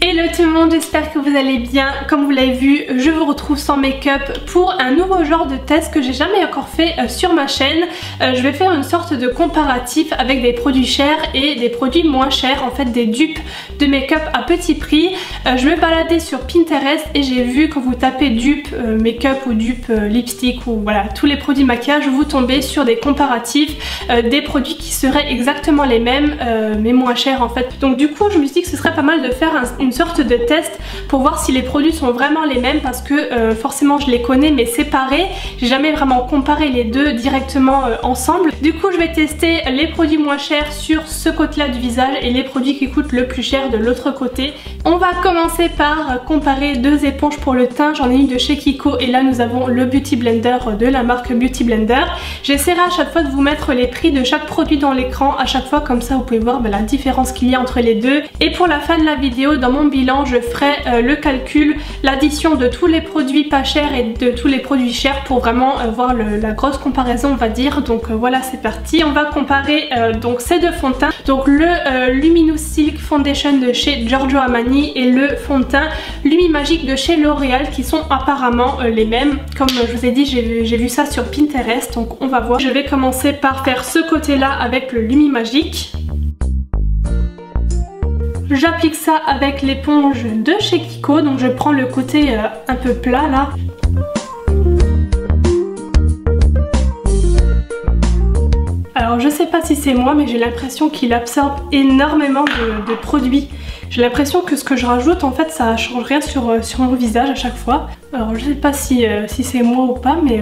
Hello tout le monde, j'espère que vous allez bien. Comme vous l'avez vu, je vous retrouve sans make-up pour un nouveau genre de test que j'ai jamais encore fait sur ma chaîne. Je vais faire une sorte de comparatif avec des produits chers et des produits moins chers, en fait des dupes de make-up à petit prix. Je me baladais sur Pinterest et j'ai vu quand vous tapez dupe make-up ou dupe lipstick ou voilà tous les produits maquillage, vous tombez sur des comparatifs des produits qui seraient exactement les mêmes mais moins chers en fait. Donc du coup je me suis dit que ce serait pas mal de faire une sorte de test pour voir si les produits sont vraiment les mêmes parce que forcément je les connais mais séparés. J'ai jamais vraiment comparé les deux directement ensemble. Du coup je vais tester les produits moins chers sur ce côté là du visage et les produits qui coûtent le plus cher de l'autre côté. On va commencer par comparer deux éponges pour le teint. J'en ai une de chez Kiko et là nous avons le Beauty Blender de la marque Beauty Blender. J'essaierai à chaque fois de vous mettre les prix de chaque produit dans l'écran à chaque fois, comme ça vous pouvez voir la différence qu'il y a entre les deux. Et pour la fin de la vidéo, dans mon bilan, je ferai le calcul, l'addition de tous les produits pas chers et de tous les produits chers pour vraiment voir la grosse comparaison on va dire. Donc voilà, c'est parti. On va comparer donc ces deux fonds de teint, donc le Luminous Silk Foundation de chez Giorgio Armani et le fond de teint Lumi Magique de chez L'Oréal qui sont apparemment les mêmes. Comme je vous ai dit, j'ai vu ça sur Pinterest, donc on va voir. Je vais commencer par faire ce côté là avec le Lumi Magique. J'applique ça avec l'éponge de chez Kiko, donc je prends le côté un peu plat là. Alors je sais pas si c'est moi mais j'ai l'impression qu'il absorbe énormément de produits. J'ai l'impression que ce que je rajoute en fait ça change rien sur mon visage à chaque fois. Alors je sais pas si c'est moi ou pas mais...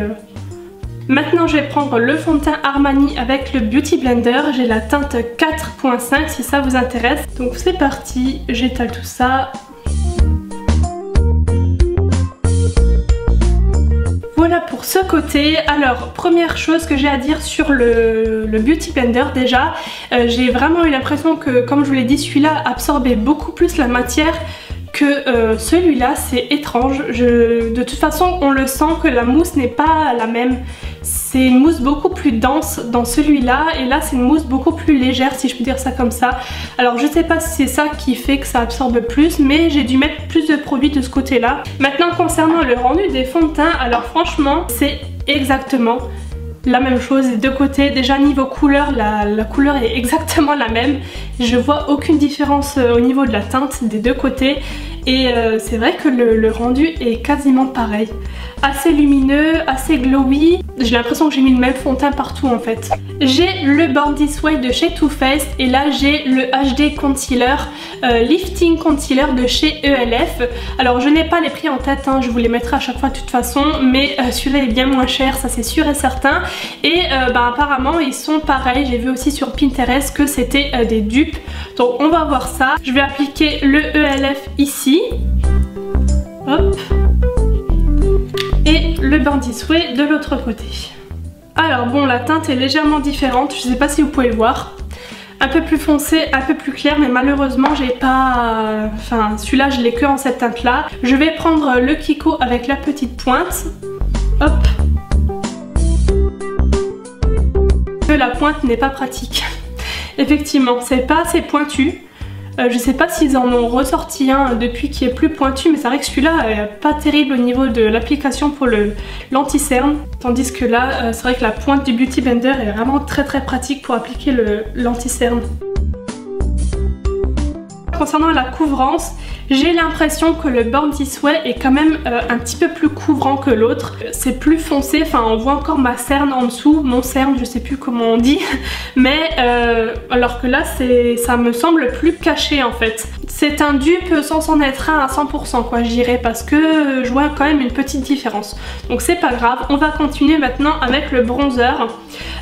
Maintenant je vais prendre le fond de teint Armani avec le Beauty Blender. J'ai la teinte 4.5 si ça vous intéresse. Donc c'est parti, j'étale tout ça. Voilà pour ce côté. Alors première chose que j'ai à dire sur le Beauty Blender déjà, j'ai vraiment eu l'impression que comme je vous l'ai dit celui-là absorbait beaucoup plus la matière que celui-là. C'est étrange. De toute façon on le sent que la mousse n'est pas la même. C'est une mousse beaucoup plus dense dans celui-là et là c'est une mousse beaucoup plus légère si je peux dire ça comme ça. Alors je sais pas si c'est ça qui fait que ça absorbe plus mais j'ai dû mettre plus de produits de ce côté là. Maintenant concernant le rendu des fonds de teint, alors franchement c'est exactement la même chose des deux côtés. Déjà niveau couleur, la couleur est exactement la même. Je vois aucune différence au niveau de la teinte des deux côtés. Et c'est vrai que le rendu est quasiment pareil. Assez lumineux, assez glowy. J'ai l'impression que j'ai mis le même fond de teint partout en fait. J'ai le Born This Way de chez Too Faced et là j'ai le HD Concealer, Lifting Concealer de chez ELF. Alors je n'ai pas les prix en tête, hein, je vous les mettrai à chaque fois de toute façon, mais celui-là est bien moins cher, ça c'est sûr et certain. Et apparemment ils sont pareils, j'ai vu aussi sur Pinterest que c'était des dupes. Donc on va voir ça. Je vais appliquer le ELF ici. Hop. Et le Born This Way de l'autre côté. Alors bon, la teinte est légèrement différente, je sais pas si vous pouvez le voir. Un peu plus foncé, un peu plus clair, mais malheureusement j'ai pas... Enfin celui-là je l'ai que en cette teinte là. Je vais prendre le Kiko avec la petite pointe. Hop. La pointe n'est pas pratique. Effectivement, c'est pas assez pointu. Je sais pas s'ils en ont ressorti un depuis qui est plus pointu, mais c'est vrai que celui-là est pas terrible au niveau de l'application pour l'anti-cerne. Tandis que là, c'est vrai que la pointe du Beauty Blender est vraiment très pratique pour appliquer l'anti-cerne. Concernant la couvrance, j'ai l'impression que le Born This Way est quand même un petit peu plus couvrant que l'autre. C'est plus foncé, enfin on voit encore ma cerne en dessous, mon cerne, je sais plus comment on dit. Mais alors que là ça me semble plus caché en fait. C'est un dupe sans en être un à 100% quoi je dirais, parce que je vois quand même une petite différence. Donc c'est pas grave, on va continuer maintenant avec le bronzer.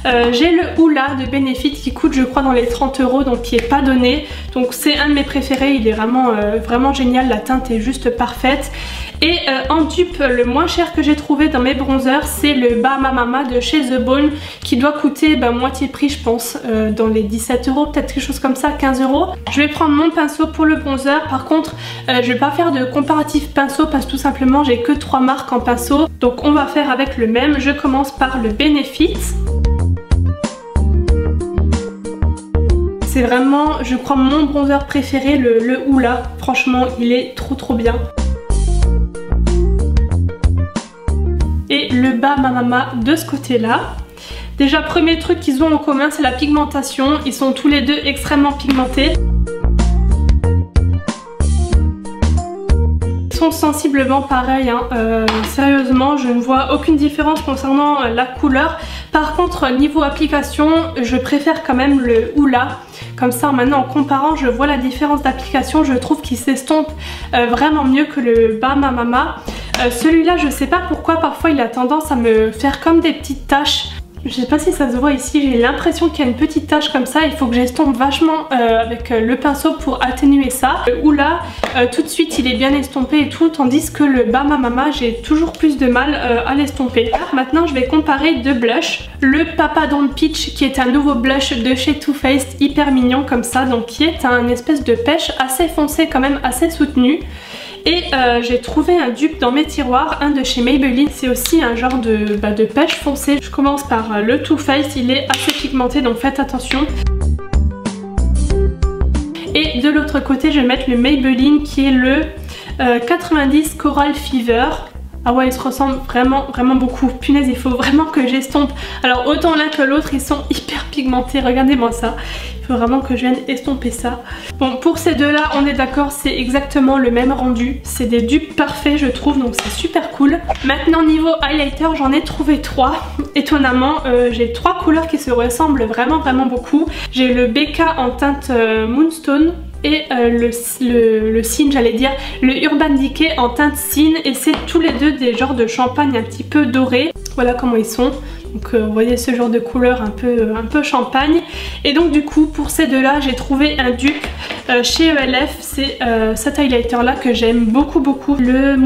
J'ai le Hoola de Benefit qui coûte je crois dans les 30 €, donc qui est pas donné. Donc c'est un de mes préférés, il est vraiment génial, la teinte est juste parfaite. Et en dupe, le moins cher que j'ai trouvé dans mes bronzers, c'est le Bahama Mama de chez The Bone qui doit coûter moitié prix je pense, dans les 17 €, peut-être quelque chose comme ça, 15 €. Je vais prendre mon pinceau pour le bronzer. Par contre, je vais pas faire de comparatif pinceau parce que tout simplement j'ai que 3 marques en pinceau. Donc on va faire avec le même. Je commence par le Benefit. C'est vraiment, je crois, mon bronzer préféré, le Hoola. Franchement, il est trop bien. Et le bas Mama de ce côté-là. Déjà, premier truc qu'ils ont en commun, c'est la pigmentation. Ils sont tous les deux extrêmement pigmentés. Sensiblement pareil, hein. Sérieusement je ne vois aucune différence concernant la couleur. Par contre niveau application je préfère quand même le Hoola. Comme ça maintenant en comparant je vois la différence d'application. Je trouve qu'il s'estompe vraiment mieux que le bas Mama. Celui-là je sais pas pourquoi parfois il a tendance à me faire comme des petites taches. Je sais pas si ça se voit ici, j'ai l'impression qu'il y a une petite tache comme ça. Il faut que j'estompe vachement avec le pinceau pour atténuer ça. Le Hoola, tout de suite il est bien estompé et tout, tandis que le bas Mama, j'ai toujours plus de mal à l'estomper. Maintenant je vais comparer deux blushs. Le Papa Don't Peach qui est un nouveau blush de chez Too Faced, hyper mignon comme ça, donc qui est un espèce de pêche assez foncé, quand même assez soutenu. Et j'ai trouvé un dupe dans mes tiroirs, un de chez Maybelline, c'est aussi un genre de pêche foncé. Je commence par le Too Faced, il est assez pigmenté donc faites attention. Et de l'autre côté je vais mettre le Maybelline qui est le 90 Coral Fever. Ah ouais, ils se ressemblent vraiment beaucoup. Punaise, il faut vraiment que j'estompe. Alors autant l'un que l'autre, ils sont hyper pigmentés. Regardez-moi ça. Il faut vraiment que je vienne estomper ça. Bon, pour ces deux-là, on est d'accord, c'est exactement le même rendu. C'est des dupes parfaits, je trouve, donc c'est super cool. Maintenant, niveau highlighter, j'en ai trouvé 3. Étonnamment, j'ai 3 couleurs qui se ressemblent vraiment beaucoup. J'ai le BK en teinte Moonstone. Et le Cine, j'allais dire, le Urban Decay en teinte Cine, et c'est tous les deux des genres de champagne un petit peu dorés. Voilà comment ils sont. Donc vous voyez ce genre de couleur un peu champagne. Et donc du coup pour ces deux là j'ai trouvé un dupe chez ELF. C'est cet highlighter là que j'aime beaucoup. Le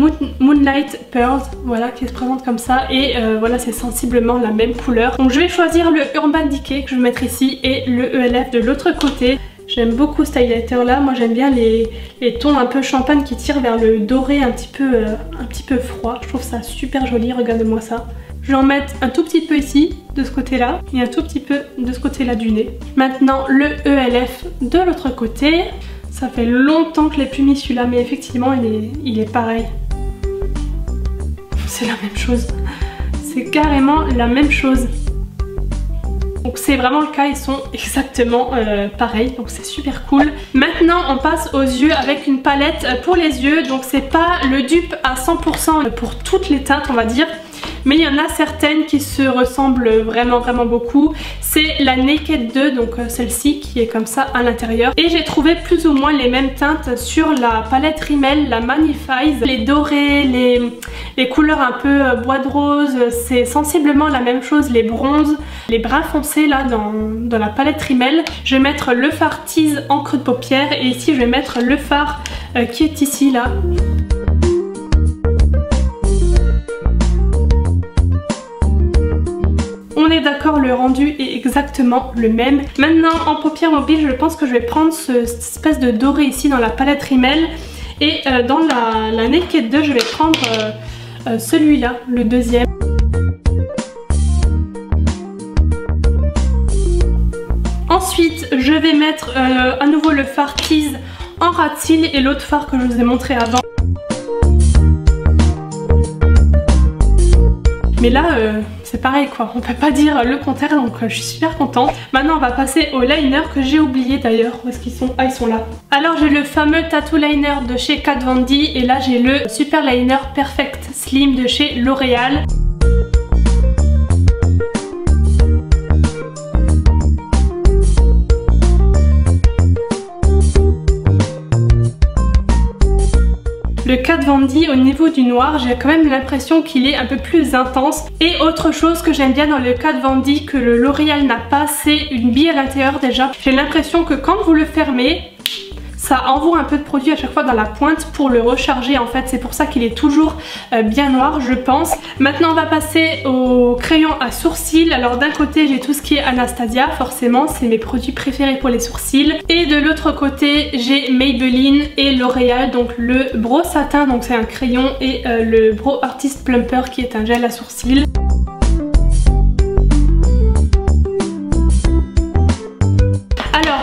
Moonlight Pearls, voilà, qui se présente comme ça. Et voilà, c'est sensiblement la même couleur. Donc je vais choisir le Urban Decay que je vais mettre ici et le ELF de l'autre côté. J'aime beaucoup ce highlighter là, moi j'aime bien les tons un peu champagne qui tirent vers le doré un petit peu froid. Je trouve ça super joli, regardez-moi ça. Je vais en mettre un tout petit peu ici, de ce côté là, et un tout petit peu de ce côté là du nez. Maintenant le ELF de l'autre côté. Ça fait longtemps que je l'ai plus mis celui-là, mais effectivement il est pareil. C'est la même chose. C'est carrément la même chose. Donc c'est vraiment le cas, ils sont exactement pareils, donc c'est super cool. Maintenant on passe aux yeux avec une palette pour les yeux. Donc c'est pas le dupe à 100% pour toutes les teintes on va dire, mais il y en a certaines qui se ressemblent vraiment beaucoup. C'est la Naked 2, donc celle-ci qui est comme ça à l'intérieur. Et j'ai trouvé plus ou moins les mêmes teintes sur la palette Rimmel, la Magnifies. Les dorés, les couleurs un peu bois de rose, c'est sensiblement la même chose. Les bronzes, les bruns foncés là dans la palette Rimmel. Je vais mettre le fard Tease en creux de paupière et ici je vais mettre le fard qui est ici là. On est d'accord, le rendu est exactement le même. Maintenant en paupières mobiles, je pense que je vais prendre cette espèce de doré ici dans la palette Rimmel. Et dans la Naked 2, je vais prendre celui-là, le deuxième. Ensuite, je vais mettre à nouveau le fard Tease en ras de cils et l'autre fard que je vous ai montré avant. Mais là, c'est pareil quoi, on peut pas dire le contraire, donc je suis super contente. Maintenant on va passer au liner que j'ai oublié d'ailleurs. Où est-ce qu'ils sont? Ah, ils sont là. Alors j'ai le fameux Tattoo Liner de chez Kat Von D et là j'ai le Super Liner Perfect Slim de chez L'Oréal. Le Kat Von D au niveau du noir, j'ai quand même l'impression qu'il est un peu plus intense. Et autre chose que j'aime bien dans le Kat Von D que le L'Oréal n'a pas, c'est une bille à l'intérieur déjà. J'ai l'impression que quand vous le fermez, ça envoie un peu de produit à chaque fois dans la pointe pour le recharger en fait. C'est pour ça qu'il est toujours bien noir je pense. Maintenant on va passer au crayon à sourcils. Alors d'un côté j'ai tout ce qui est Anastasia, forcément c'est mes produits préférés pour les sourcils. Et de l'autre côté j'ai Maybelline et L'Oréal, donc le Brow Satin, donc c'est un crayon, et le Brow Artist Plumper qui est un gel à sourcils.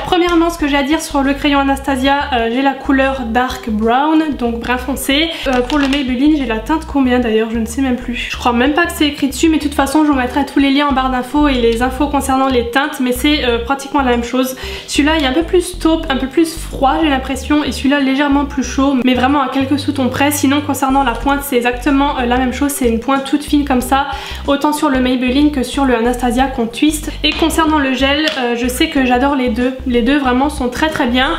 Premièrement ce que j'ai à dire sur le crayon Anastasia, j'ai la couleur Dark Brown, donc brun foncé. Pour le Maybelline, j'ai la teinte combien d'ailleurs, je ne sais même plus. Je crois même pas que c'est écrit dessus, mais de toute façon je vous mettrai tous les liens en barre d'infos et les infos concernant les teintes, mais c'est pratiquement la même chose. Celui-là il est un peu plus taupe, un peu plus froid j'ai l'impression, et celui-là légèrement plus chaud, mais vraiment à quelques sous-tons près. Sinon concernant la pointe, c'est exactement la même chose, c'est une pointe toute fine comme ça, autant sur le Maybelline que sur le Anastasia qu'on twist. Et concernant le gel, je sais que j'adore les deux vraiment sont très très bien.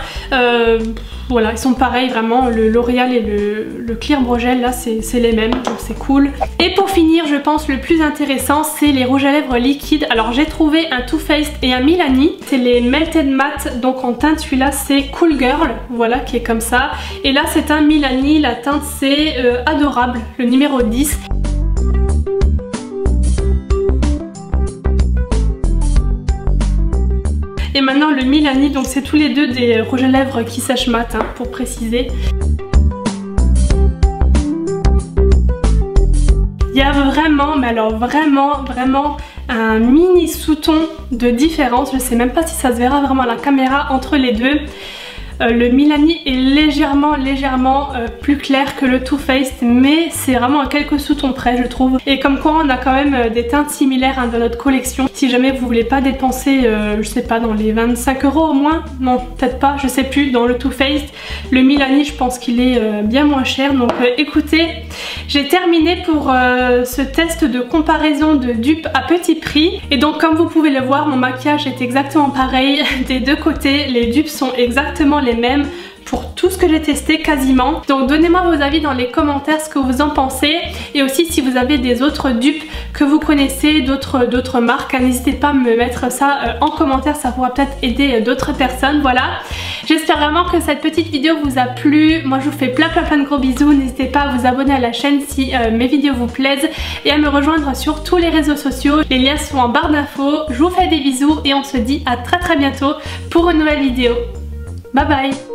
Voilà, ils sont pareils vraiment, le L'Oréal et le Clear Brow Gel là c'est les mêmes, donc c'est cool. Et pour finir, je pense le plus intéressant, c'est les rouges à lèvres liquides. Alors j'ai trouvé un Too Faced et un Milani, c'est les Melted Matte, donc en teinte celui-là c'est Cool Girl, voilà, qui est comme ça. Et là c'est un Milani, la teinte c'est Adorable, le numéro 10. Et maintenant le Milani, donc c'est tous les deux des rouges à lèvres qui sèchent mat, hein, pour préciser. Il y a vraiment, mais alors vraiment un mini sous-ton de différence. Je sais même pas si ça se verra vraiment à la caméra entre les deux. Le Milani est légèrement plus clair que le Too Faced, mais c'est vraiment à quelques sous-tons près je trouve. Et comme quoi on a quand même des teintes similaires, hein, dans notre collection. Si jamais vous voulez pas dépenser, je sais pas, dans les 25 € au moins, non peut-être pas, je sais plus, dans le Too Faced. Le Milani je pense qu'il est bien moins cher. Donc écoutez, j'ai terminé pour ce test de comparaison de dupes à petit prix. Et donc comme vous pouvez le voir, mon maquillage est exactement pareil des deux côtés. Les dupes sont exactement les mêmes pour tout ce que j'ai testé quasiment. Donc donnez-moi vos avis dans les commentaires, ce que vous en pensez, et aussi si vous avez des autres dupes que vous connaissez, d'autres marques, n'hésitez pas à me mettre ça en commentaire, ça pourra peut-être aider d'autres personnes. Voilà, j'espère vraiment que cette petite vidéo vous a plu. Moi je vous fais plein de gros bisous, n'hésitez pas à vous abonner à la chaîne si mes vidéos vous plaisent et à me rejoindre sur tous les réseaux sociaux, les liens sont en barre d'infos. Je vous fais des bisous et on se dit à très bientôt pour une nouvelle vidéo. Bye bye.